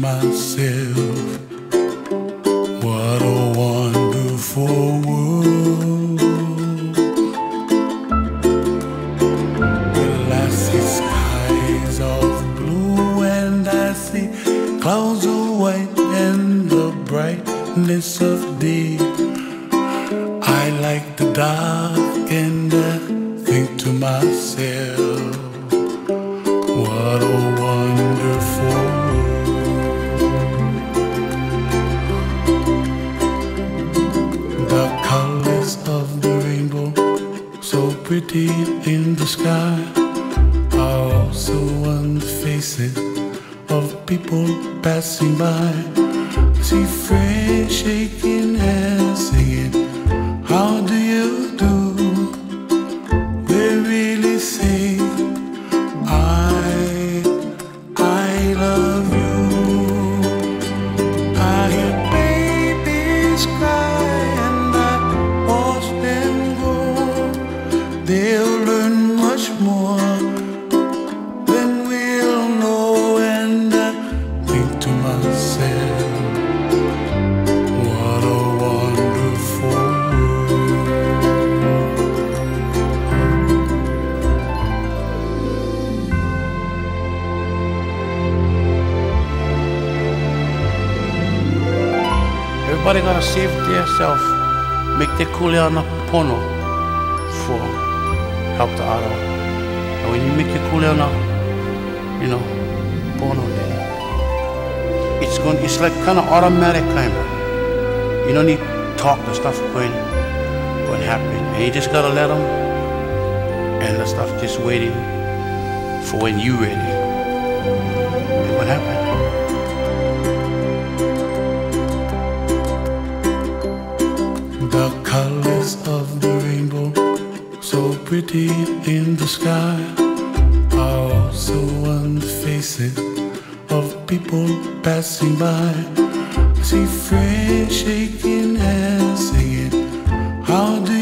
myself, what a wonderful world. Well, I see skies of blue and I see clouds of white and the brightness of day. I like the dark and I think to myself, what a wonderful world. The colors of the rainbow, so pretty in the sky, are also on the faces of people passing by. I see friends shaking hands singing, how do you do? They really say, I love you. I hear babies cry and I watch them go. They'll learn much more than we'll know. And I think to myself, what a wonderful world. Everybody gotta save themselves, make their kuleana pono for help the other. And when you make your kuleana, pono, then it's like kind of automatic kind of. You don't need to talk, the stuff going happen, and you just gotta let them, and the stuff just waiting for when you ready. And what happened? The colors of the rainbow, so pretty in the sky, are also on the faces of people passing by. I see friends shaking hands singing, how do